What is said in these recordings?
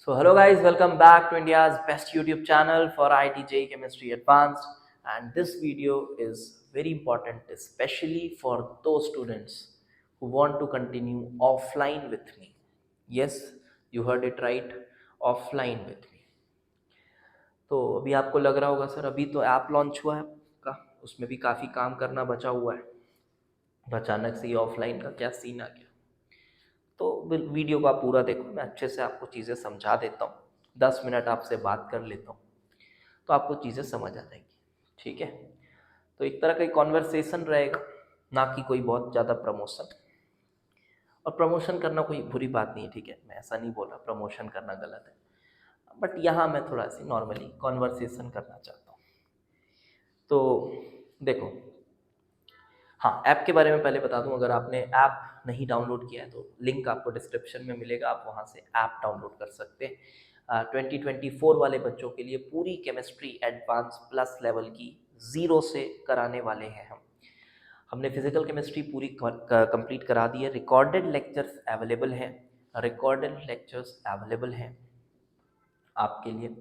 So hello guys, welcome back to India's best YouTube channel for IT JEE Chemistry Advanced, and this video is very important especially for those students who want to continue offline with me. Yes, you heard it right, offline with me. तो अभी आपको लग रहा होगा sir अभी तो app launch हुआ है आपका, उसमें भी काफ़ी काम करना बचा हुआ है, तो अचानक से ये ऑफलाइन का क्या सीन आ गया। तो वीडियो को आप पूरा देखो, मैं अच्छे से आपको चीज़ें समझा देता हूँ, 10 मिनट आपसे बात कर लेता हूँ तो आपको चीज़ें समझ आ जाएगी। ठीक है, तो एक तरह का कॉन्वर्सेशन रहेगा, ना कि कोई बहुत ज़्यादा प्रमोशन। और प्रमोशन करना कोई बुरी बात नहीं है, ठीक है, मैं ऐसा नहीं बोल रहा प्रमोशन करना गलत है, बट यहाँ मैं थोड़ा सी नॉर्मली कॉन्वर्सेशन करना चाहता हूँ। तो देखो, हाँ, ऐप के बारे में पहले बता दूं, अगर आपने ऐप नहीं डाउनलोड किया है तो लिंक आपको डिस्क्रिप्शन में मिलेगा, आप वहाँ से ऐप डाउनलोड कर सकते हैं। 2024 वाले बच्चों के लिए पूरी केमिस्ट्री एडवांस प्लस लेवल की ज़ीरो से कराने वाले हैं हमने फिजिकल केमिस्ट्री पूरी कंप्लीट करा दी है। रिकॉर्डेड लेक्चर्स अवेलेबल हैं, आपके लिए।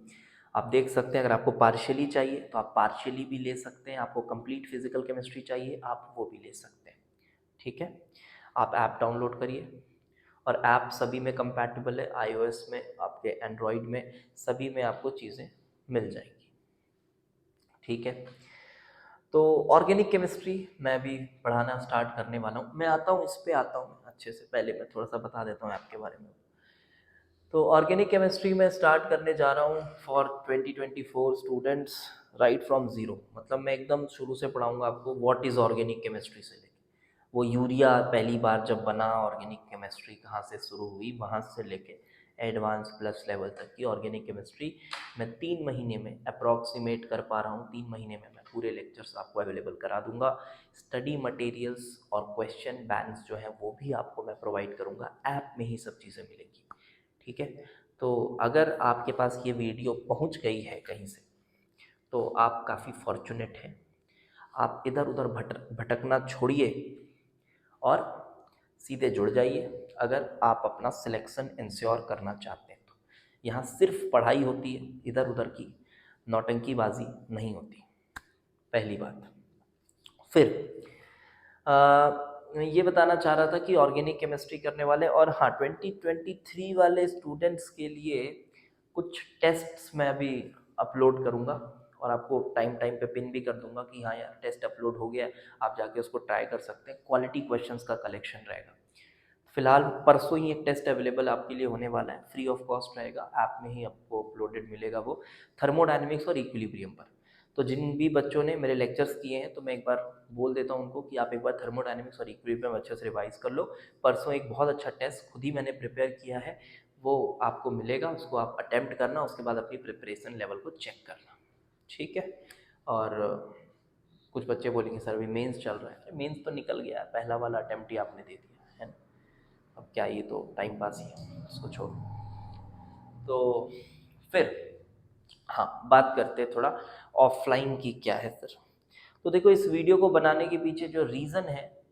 आप देख सकते हैं, अगर आपको पार्शियली चाहिए तो आप पार्शियली भी ले सकते हैं, आपको कंप्लीट फिजिकल केमिस्ट्री चाहिए आप वो भी ले सकते हैं। ठीक है, आप ऐप डाउनलोड करिए, और ऐप सभी में कंपैटिबल है, iOS में, आपके एंड्रॉयड में, सभी में आपको चीज़ें मिल जाएंगी। ठीक है, तो ऑर्गेनिक केमिस्ट्री मैं भी पढ़ाना स्टार्ट करने वाला हूँ। मैं आता हूँ, इस पे आता हूँ अच्छे से, पहले मैं थोड़ा सा बता देता हूँ ऐप के बारे में। तो ऑर्गेनिक केमिस्ट्री में स्टार्ट करने जा रहा हूँ for 2024 students, right from zero. मतलब मैं एकदम शुरू से पढ़ाऊँगा आपको व्हाट इज़ ऑर्गेनिक केमिस्ट्री से लेके, वो यूरिया पहली बार जब बना, ऑर्गेनिक केमिस्ट्री कहाँ से शुरू हुई, वहाँ से लेके एडवांस प्लस लेवल तक की ऑर्गेनिक केमिस्ट्री मैं 3 महीने में अप्रॉक्सीमेट कर पा रहा हूँ। 3 महीने में मैं पूरे लेक्चर्स आपको अवेलेबल करा दूंगा। स्टडी मटेरियल्स और क्वेश्चन बैंक्स जो हैं वो भी आपको मैं प्रोवाइड करूँगा, ऐप में ही सब चीज़ें मिलेंगी। ठीक है, तो अगर आपके पास ये वीडियो पहुंच गई है कहीं से तो आप काफ़ी फॉर्चुनेट हैं। आप इधर उधर भटकना छोड़िए और सीधे जुड़ जाइए, अगर आप अपना सिलेक्शन इंश्योर करना चाहते हैं तो। यहाँ सिर्फ पढ़ाई होती है, इधर उधर की नौटंकीबाजी नहीं होती, पहली बात। फिर ये बताना चाह रहा था कि ऑर्गेनिक केमिस्ट्री करने वाले, और हाँ, 2023 वाले स्टूडेंट्स के लिए कुछ टेस्ट्स मैं अभी अपलोड करूँगा, और आपको टाइम टाइम पे पिन भी कर दूंगा कि हाँ यार टेस्ट अपलोड हो गया है, आप जाके उसको ट्राई कर सकते हैं। क्वालिटी क्वेश्चंस का कलेक्शन रहेगा। फिलहाल परसों ही एक टेस्ट अवेलेबल आपके लिए होने वाला है, फ्री ऑफ कॉस्ट रहेगा, ऐप में ही आपको अपलोडेड मिलेगा वो, थर्मोडायनेमिक्स और इक्विलिब्रियम पर। तो जिन भी बच्चों ने मेरे लेक्चर्स किए हैं तो मैं एक बार बोल देता हूँ उनको कि आप एक बार थर्मोडायनेमिक्स और इक्विलिब्रियम अच्छे से रिवाइज कर लो। परसों एक बहुत अच्छा टेस्ट खुद ही मैंने प्रिपेयर किया है, वो आपको मिलेगा, उसको आप अटेम्प्ट करना, उसके बाद अपनी प्रिपरेशन लेवल को चेक करना। ठीक है, और कुछ बच्चे बोलेंगे सर अभी मेंस चल रहा है, मेंस तो निकल गया, पहला वाला अटेम्प्ट ही आपने दे दिया है ना, अब क्या, ये तो टाइम पास ही है, उसको छोड़ो। तो फिर हाँ, बात करते हैं थोड़ा ऑफलाइन की क्या है सर। तो देखो, इस वीडियो को बनाने के पीछे जो रीज़न है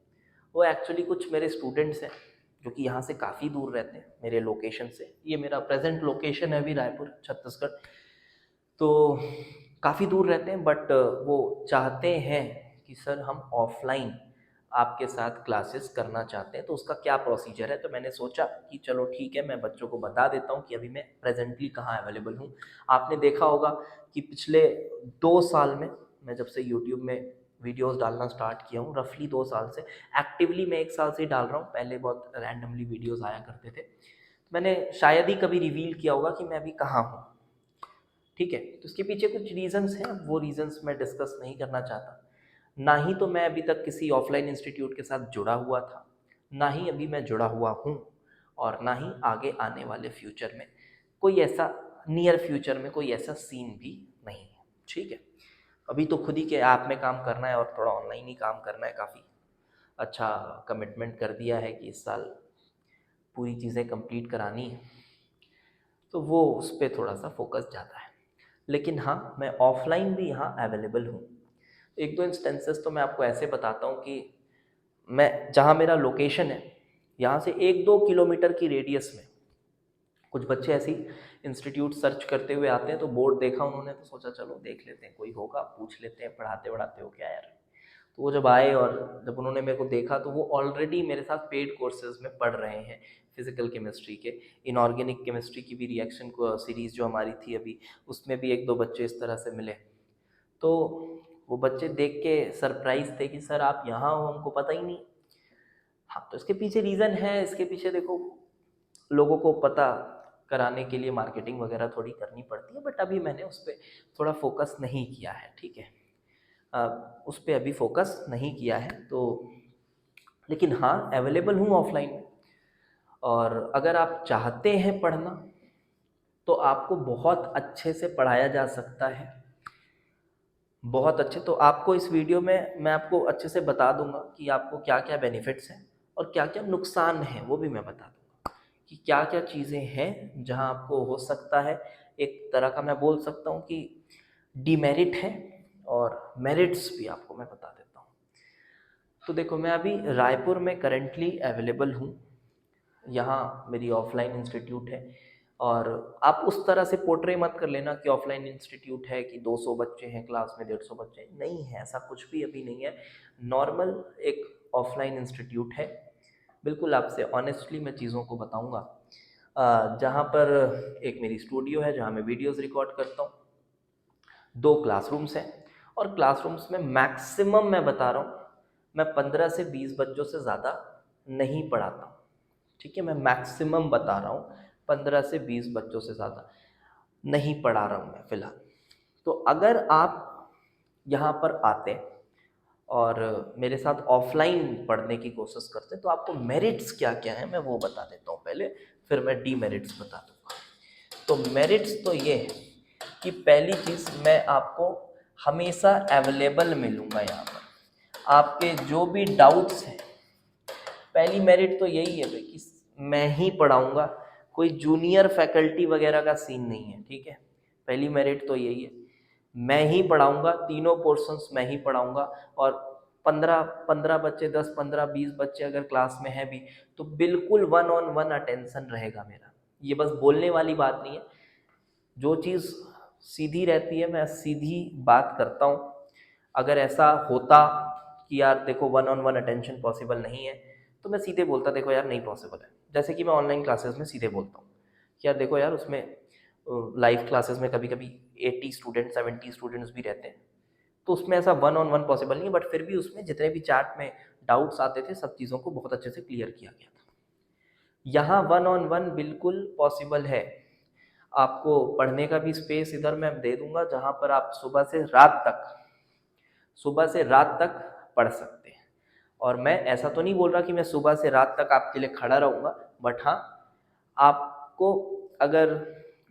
वो एक्चुअली कुछ मेरे स्टूडेंट्स हैं जो कि यहाँ से काफ़ी दूर रहते हैं मेरे लोकेशन से। ये मेरा प्रेजेंट लोकेशन है अभी रायपुर छत्तीसगढ़, तो काफ़ी दूर रहते हैं, बट वो चाहते हैं कि सर हम ऑफलाइन आपके साथ क्लासेस करना चाहते हैं, तो उसका क्या प्रोसीजर है। तो मैंने सोचा कि चलो ठीक है, मैं बच्चों को बता देता हूँ कि अभी मैं प्रेजेंटली कहाँ अवेलेबल हूँ। आपने देखा होगा कि पिछले 2 साल में, मैं जब से यूट्यूब में वीडियोस डालना स्टार्ट किया हूँ, रफली 2 साल से, एक्टिवली मैं 1 साल से ही डाल रहा हूँ, पहले बहुत रैंडमली वीडियोस आया करते थे। मैंने शायद ही कभी रिवील किया होगा कि मैं अभी कहाँ हूँ। ठीक है, तो इसके पीछे कुछ रीजंस हैं, वो रीजंस मैं डिस्कस नहीं करना चाहता। ना ही तो मैं अभी तक किसी ऑफलाइन इंस्टीट्यूट के साथ जुड़ा हुआ था, ना ही अभी मैं जुड़ा हुआ हूँ, और ना ही आगे आने वाले फ्यूचर में कोई ऐसा, नियर फ्यूचर में कोई ऐसा सीन भी नहीं है। ठीक है, अभी तो खुद ही के ऐप में काम करना है और थोड़ा ऑनलाइन ही काम करना है। काफ़ी अच्छा कमिटमेंट कर दिया है कि इस साल पूरी चीज़ें कंप्लीट करानी है, तो वो उस पर थोड़ा सा फोकस ज़्यादा है। लेकिन हाँ, मैं ऑफलाइन भी यहाँ अवेलेबल हूँ। एक दो इंस्टेंसेस तो मैं आपको ऐसे बताता हूँ कि मैं जहाँ मेरा लोकेशन है, यहाँ से 1-2 किलोमीटर की रेडियस में कुछ बच्चे ऐसी इंस्टीट्यूट सर्च करते हुए आते हैं, तो बोर्ड देखा उन्होंने तो सोचा चलो देख लेते हैं, कोई होगा पूछ लेते हैं, पढ़ाते वढ़ाते हो क्या यार। तो वो जब आए और जब उन्होंने मेरे को देखा तो वो ऑलरेडी मेरे साथ पेड कोर्सेज में पढ़ रहे हैं फिजिकल केमिस्ट्री के। इनऑर्गेनिक केमिस्ट्री की भी रिएक्शन को सीरीज़ जो हमारी थी अभी, उसमें भी एक दो बच्चे इस तरह से मिले। तो वो बच्चे देख के सरप्राइज थे कि सर आप यहाँ हो, हमको पता ही नहीं। हाँ, तो इसके पीछे रीज़न है, इसके पीछे देखो लोगों को पता कराने के लिए मार्केटिंग वगैरह थोड़ी करनी पड़ती है, बट अभी मैंने उस पर थोड़ा फोकस नहीं किया है, ठीक है। उस पर अभी फोकस नहीं किया है तो, लेकिन हाँ अवेलेबल हूँ ऑफलाइन में। और अगर आप चाहते हैं पढ़ना तो आपको बहुत अच्छे से पढ़ाया जा सकता है, बहुत अच्छे। तो आपको इस वीडियो में मैं आपको अच्छे से बता दूंगा कि आपको क्या क्या बेनिफिट्स हैं और क्या क्या नुकसान हैं, वो भी मैं बता दूंगा कि क्या क्या चीज़ें हैं जहां आपको हो सकता है एक तरह का, मैं बोल सकता हूं कि डीमेरिट है, और मेरिट्स भी आपको मैं बता देता हूँ। तो देखो मैं अभी रायपुर में करेंटली अवेलेबल हूँ, यहाँ मेरी ऑफलाइन इंस्टीट्यूट है। और आप उस तरह से पोर्ट्रे मत कर लेना कि ऑफलाइन इंस्टीट्यूट है कि 200 बच्चे हैं क्लास में, 150 बच्चे हैं, नहीं है, ऐसा कुछ भी अभी नहीं है। नॉर्मल एक ऑफलाइन इंस्टीट्यूट है, बिल्कुल आपसे ऑनेस्टली मैं चीज़ों को बताऊंगा। जहाँ पर एक मेरी स्टूडियो है जहाँ मैं वीडियोस रिकॉर्ड करता हूँ, 2 क्लासरूम्स हैं, और क्लासरूम्स में मैक्सिमम मैं बता रहा हूँ, मैं 15 से 20 बच्चों से ज़्यादा नहीं पढ़ाता हूँ, ठीक है। मैं मैक्सिमम बता रहा हूँ, 15 से 20 बच्चों से ज़्यादा नहीं पढ़ा रहा हूँ मैं फ़िलहाल। तो अगर आप यहाँ पर आते और मेरे साथ ऑफलाइन पढ़ने की कोशिश करते तो आपको मेरिट्स क्या क्या हैं मैं वो बता देता हूँ पहले, फिर मैं डीमेरिट्स बता दूँगा। तो मेरिट्स तो ये है कि पहली चीज़, मैं आपको हमेशा अवेलेबल मिलूँगा यहाँ पर। आपके जो भी डाउट्स हैं, पहली मेरिट तो यही है भाई कि मैं ही पढ़ाऊँगा, कोई जूनियर फैकल्टी वगैरह का सीन नहीं है, ठीक है। पहली मेरिट तो यही है, मैं ही पढ़ाऊँगा, तीनों पोर्शंस मैं ही पढ़ाऊँगा। और 15 बच्चे, 10, 15, 20 बच्चे अगर क्लास में हैं भी तो बिल्कुल 1-on-1 अटेंशन रहेगा मेरा। ये बस बोलने वाली बात नहीं है, जो चीज़ सीधी रहती है मैं सीधी बात करता हूँ। अगर ऐसा होता कि यार देखो 1-on-1 अटेंशन पॉसिबल नहीं है तो मैं सीधे बोलता देखो यार नहीं पॉसिबल है। जैसे कि मैं ऑनलाइन क्लासेस में सीधे बोलता हूँ कि यार देखो यार उसमें लाइव क्लासेस में कभी कभी 80 स्टूडेंट 70 स्टूडेंट्स भी रहते हैं, तो उसमें ऐसा 1-on-1 पॉसिबल नहीं है, बट फिर भी उसमें जितने भी चार्ट में डाउट्स आते थे सब चीज़ों को बहुत अच्छे से क्लियर किया गया था। यहाँ 1-on-1 बिल्कुल पॉसिबल है। आपको पढ़ने का भी स्पेस इधर मैं दे दूंगा जहाँ पर आप सुबह से रात तक पढ़ सकते हैं। और मैं ऐसा तो नहीं बोल रहा कि मैं सुबह से रात तक आपके लिए खड़ा रहूँगा, बट हाँ आपको अगर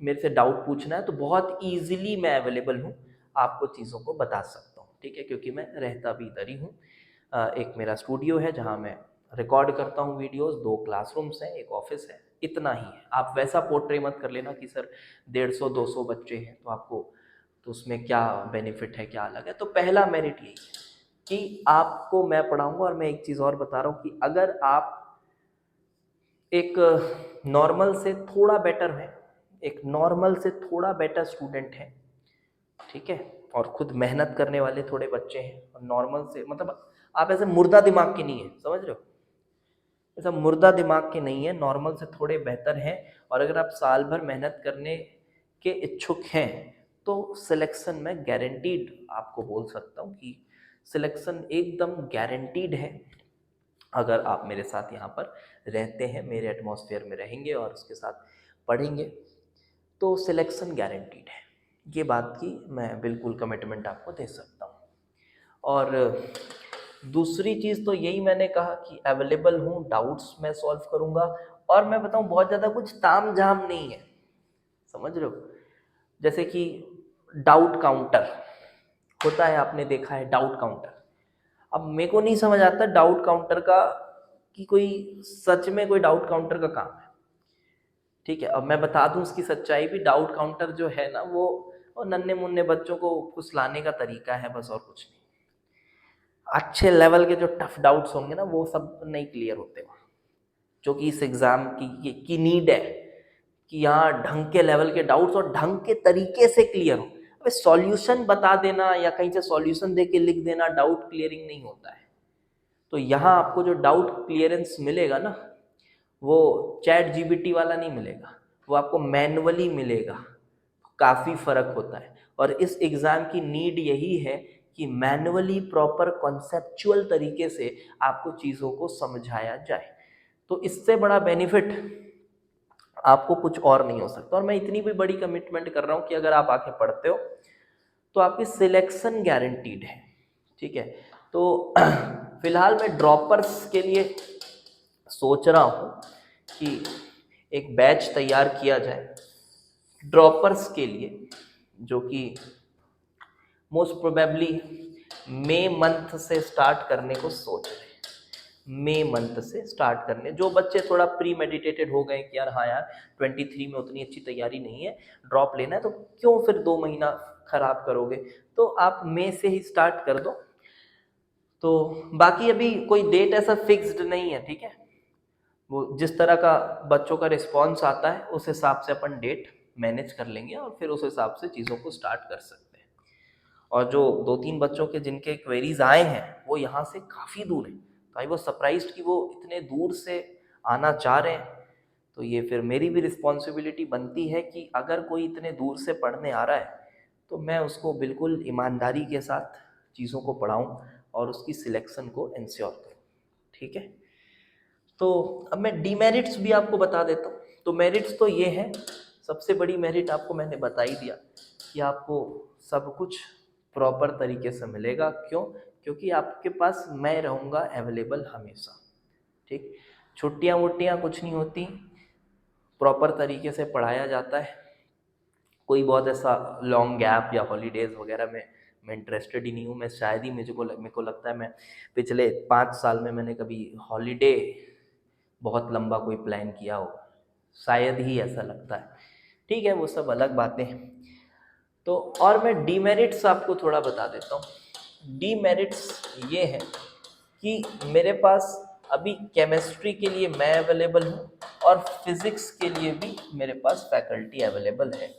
मेरे से डाउट पूछना है तो बहुत ईजिली मैं अवेलेबल हूँ, आपको चीज़ों को बता सकता हूँ, ठीक है, क्योंकि मैं रहता भी इधर ही हूँ। एक मेरा स्टूडियो है जहाँ मैं रिकॉर्ड करता हूँ वीडियोस, 2 क्लासरूम्स हैं, एक ऑफिस है, इतना ही है। आप वैसा पोर्ट्रे मत कर लेना कि सर 150-200 बच्चे हैं तो आपको, तो उसमें क्या बेनिफिट है क्या अलग है। तो पहला मेरिट यही है कि आपको मैं पढ़ाऊंगा। और मैं एक चीज़ और बता रहा हूँ कि अगर आप एक नॉर्मल से थोड़ा बेटर है, एक नॉर्मल से थोड़ा बेटर स्टूडेंट है, ठीक है, और खुद मेहनत करने वाले थोड़े बच्चे हैं, और नॉर्मल से मतलब आप ऐसे मुर्दा दिमाग के नहीं है, समझ रहे हो, ऐसा मुर्दा दिमाग के नहीं है, नॉर्मल से थोड़े बेहतर हैं, और अगर आप साल भर मेहनत करने के इच्छुक हैं तो सिलेक्शन में गारंटीड आपको बोल सकता हूँ कि सिलेक्शन एकदम गारंटीड है। अगर आप मेरे साथ यहाँ पर रहते हैं, मेरे एटमॉस्फेयर में रहेंगे और उसके साथ पढ़ेंगे तो सिलेक्शन गारंटीड है। ये बात की मैं बिल्कुल कमिटमेंट आपको दे सकता हूँ। और दूसरी चीज़ तो यही मैंने कहा कि अवेलेबल हूँ, डाउट्स मैं सॉल्व करूँगा। और मैं बताऊँ बहुत ज़्यादा कुछ ताम झाम नहीं है, समझ रहे हो। जैसे कि डाउट काउंटर होता है, आपने देखा है डाउट काउंटर। अब मेरे को नहीं समझ आता डाउट काउंटर का कि कोई सच में कोई डाउट काउंटर का काम है, ठीक है। अब मैं बता दूं उसकी सच्चाई भी, डाउट काउंटर जो है ना वो नन्हे मुन्ने बच्चों को फुसलाने का तरीका है बस, और कुछ नहीं। अच्छे लेवल के जो टफ डाउट्स होंगे ना वो सब नहीं क्लियर होते वहाँ, जो कि इस एग्ज़ाम की नीड है कि यहाँ ढंग के लेवल के डाउट्स और ढंग के तरीके से क्लियर हो। अबे सॉल्यूशन बता देना या कहीं से सॉल्यूशन दे के लिख देना डाउट क्लियरिंग नहीं होता है। तो यहाँ आपको जो डाउट क्लियरेंस मिलेगा ना, वो चैट जीपीटी वाला नहीं मिलेगा, वो आपको मैनुअली मिलेगा। काफ़ी फर्क होता है। और इस एग्ज़ाम की नीड यही है कि मैनुअली प्रॉपर कॉन्सेप्चुअल तरीके से आपको चीज़ों को समझाया जाए। तो इससे बड़ा बेनिफिट आपको कुछ और नहीं हो सकता। और मैं इतनी भी बड़ी कमिटमेंट कर रहा हूँ कि अगर आप आके पढ़ते हो तो आपकी सिलेक्शन गारंटीड है, ठीक है। तो फिलहाल मैं ड्रॉपर्स के लिए सोच रहा हूँ कि एक बैच तैयार किया जाए ड्रॉपर्स के लिए, जो कि मोस्ट प्रोबेबली मई मंथ से स्टार्ट करने को सोच रहे हैं। मई मंथ से स्टार्ट करने, जो बच्चे थोड़ा प्री मेडिटेटेड हो गए कि यार हाँ यार 23 में उतनी अच्छी तैयारी नहीं है, ड्रॉप लेना है, तो क्यों फिर 2 महीना खराब करोगे, तो आप मई से ही स्टार्ट कर दो। तो बाकी अभी कोई डेट ऐसा फिक्स्ड नहीं है, ठीक है। वो जिस तरह का बच्चों का रिस्पॉन्स आता है उस हिसाब से अपन डेट मैनेज कर लेंगे और फिर उस हिसाब से चीज़ों को स्टार्ट कर सकते हैं। और जो 2-3 बच्चों के जिनके क्वेरीज आए हैं वो यहाँ से काफ़ी दूर हैं, तो आई वो सरप्राइज्ड कि वो इतने दूर से आना चाह रहे हैं। तो ये फिर मेरी भी रिस्पॉन्सिबिलिटी बनती है कि अगर कोई इतने दूर से पढ़ने आ रहा है तो मैं उसको बिल्कुल ईमानदारी के साथ चीज़ों को पढ़ाऊँ और उसकी सिलेक्शन को इंश्योर करूँ, ठीक है। तो अब मैं डीमेरिट्स भी आपको बता देता हूँ। तो मेरिट्स तो ये है, सबसे बड़ी मेरिट आपको मैंने बता ही दिया कि आपको सब कुछ प्रॉपर तरीके से मिलेगा। क्यों? क्योंकि आपके पास मैं रहूँगा अवेलेबल हमेशा, ठीक। छुट्टियाँ वुट्टियाँ कुछ नहीं होती, प्रॉपर तरीके से पढ़ाया जाता है। कोई बहुत ऐसा लॉन्ग गैप या हॉलीडेज़ वगैरह में मैं इंटरेस्टेड ही नहीं हूँ। मैं शायद ही मेरे को लगता है मैं पिछले 5 साल में मैंने कभी हॉलीडे बहुत लंबा कोई प्लान किया हो, शायद ही ऐसा लगता है। ठीक है, वो सब अलग बातें हैं। तो और मैं डीमेरिट्स आपको थोड़ा बता देता हूँ। डीमेरिट्स ये है कि मेरे पास अभी केमिस्ट्री के लिए मैं अवेलेबल हूँ और फिज़िक्स के लिए भी मेरे पास फैकल्टी अवेलेबल है,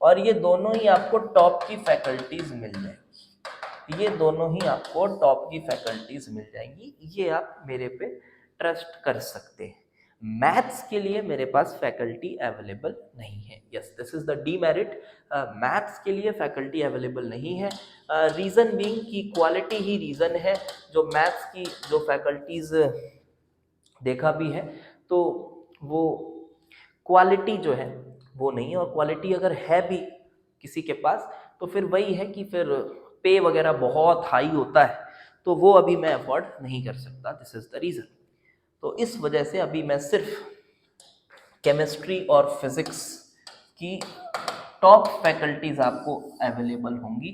और ये दोनों ही आपको टॉप की फैकल्टीज़ मिल जाएंगी। ये दोनों ही आपको टॉप की फैकल्टीज़ मिल जाएंगी, ये आप मेरे पे ट्रस्ट कर सकते हैं। मैथ्स के लिए मेरे पास फैकल्टी अवेलेबल नहीं है। Yes, this is the demerit. Maths के लिए फैकल्टी अवेलेबल नहीं है। रीज़न बीइंग कि क्वालिटी ही रीज़न है। जो मैथ्स की जो फैकल्टीज़ देखा भी है तो वो क्वालिटी जो है वो नहीं है, और क्वालिटी अगर है भी किसी के पास तो फिर वही है कि फिर पे वगैरह बहुत हाई होता है, तो वो अभी मैं अफोर्ड नहीं कर सकता। This is the reason. तो इस वजह से अभी मैं सिर्फ केमिस्ट्री और फिज़िक्स की टॉप फैकल्टीज़ आपको अवेलेबल होंगी।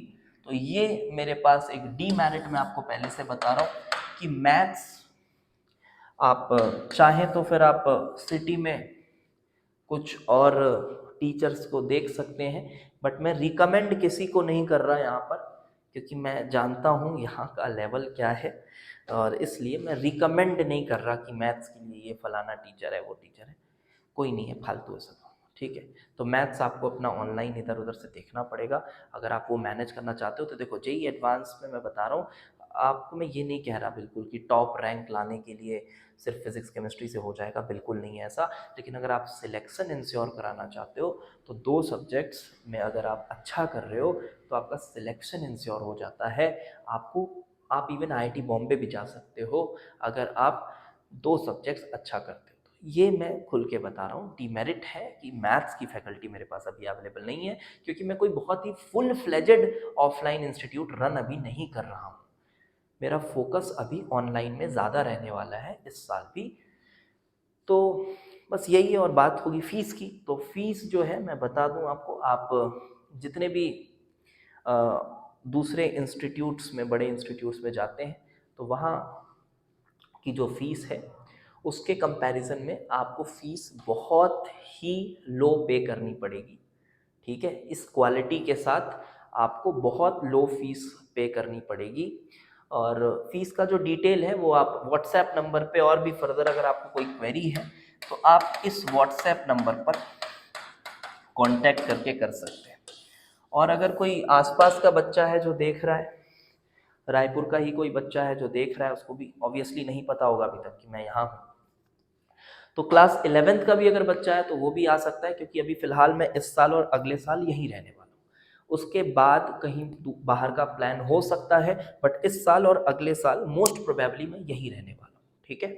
तो ये मेरे पास एक डीमेरिट मैं आपको पहले से बता रहा हूँ कि मैथ्स आप चाहें तो फिर आप सिटी में कुछ और टीचर्स को देख सकते हैं, बट मैं रिकमेंड किसी को नहीं कर रहा यहाँ पर, क्योंकि मैं जानता हूँ यहाँ का लेवल क्या है, और इसलिए मैं रिकमेंड नहीं कर रहा कि मैथ्स के लिए ये फलाना टीचर है वो टीचर है। कोई नहीं है फालतू है सब, ठीक है। तो मैथ्स आपको अपना ऑनलाइन इधर उधर से देखना पड़ेगा अगर आप वो मैनेज करना चाहते हो। तो देखो जेईई एडवांस में मैं बता रहा हूँ आपको, मैं ये नहीं कह रहा बिल्कुल कि टॉप रैंक लाने के लिए सिर्फ फिजिक्स केमिस्ट्री से हो जाएगा, बिल्कुल नहीं है ऐसा। लेकिन अगर आप सिलेक्शन इंश्योर कराना चाहते हो तो 2 सब्जेक्ट्स में अगर आप अच्छा कर रहे हो तो आपका सिलेक्शन इंश्योर हो जाता है। आप इवन आईआईटी बॉम्बे भी जा सकते हो अगर आप 2 सब्जेक्ट्स अच्छा करते हो। ये मैं खुल के बता रहा हूँ। डीमेरिट है कि मैथ्स की फैकल्टी मेरे पास अभी अवेलेबल नहीं है, क्योंकि मैं कोई बहुत ही full fledged offline institute run अभी नहीं कर रहा हूँ। मेरा फोकस अभी ऑनलाइन में ज़्यादा रहने वाला है इस साल भी। तो बस यही है। और बात होगी फ़ीस की, तो फ़ीस जो है मैं बता दूं आपको, आप जितने भी दूसरे इंस्टीट्यूट्स में, बड़े इंस्टीट्यूट्स में जाते हैं तो वहाँ की जो फ़ीस है उसके कंपैरिजन में आपको फ़ीस बहुत ही लो पे करनी पड़ेगी, ठीक है। इस क्वालिटी के साथ आपको बहुत लो फीस पे करनी पड़ेगी। और फीस का जो डिटेल है वो आप व्हाट्सएप नंबर पे, और भी फर्दर अगर आपको कोई क्वेरी है तो आप इस व्हाट्सएप नंबर पर कांटेक्ट करके कर सकते हैं। और अगर कोई आसपास का बच्चा है जो देख रहा है, रायपुर का ही कोई बच्चा है जो देख रहा है, उसको भी ऑब्वियसली नहीं पता होगा अभी तक कि मैं यहाँ हूँ, तो क्लास 11th का भी अगर बच्चा है तो वो भी आ सकता है, क्योंकि अभी फ़िलहाल मैं इस साल और अगले साल यहीं रहने वाला हूँ। उसके बाद कहीं बाहर का प्लान हो सकता है, बट इस साल और अगले साल मोस्ट प्रोबेबली मैं यहीं रहने वाला हूँ। ठीक है,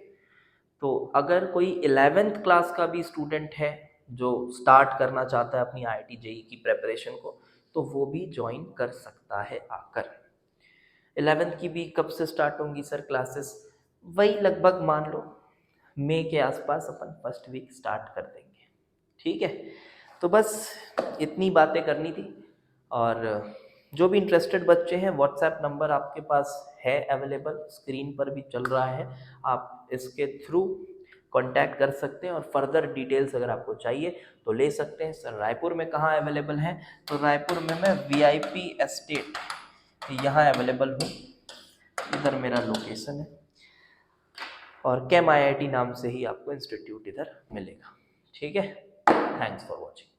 तो अगर कोई 11th क्लास का भी स्टूडेंट है जो स्टार्ट करना चाहता है अपनी IIT JEE की प्रेपरेशन को, तो वो भी ज्वाइन कर सकता है आकर। 11th की भी कब से स्टार्ट होंगी सर क्लासेस? वही लगभग मान लो मई के आसपास अपन फर्स्ट वीक स्टार्ट कर देंगे। ठीक है, तो बस इतनी बातें करनी थी। और जो भी इंटरेस्टेड बच्चे हैं, व्हाट्सएप नंबर आपके पास है अवेलेबल, स्क्रीन पर भी चल रहा है, आप इसके थ्रू कांटेक्ट कर सकते हैं और फर्दर डिटेल्स अगर आपको चाहिए तो ले सकते हैं। सर रायपुर में कहाँ अवेलेबल है? तो रायपुर में मैं VIP एस्टेट यहाँ अवेलेबल हूँ, इधर मेरा लोकेशन है, और कैम IIT नाम से ही आपको इंस्टीट्यूट इधर मिलेगा। ठीक है, थैंक्स फॉर वॉचिंग।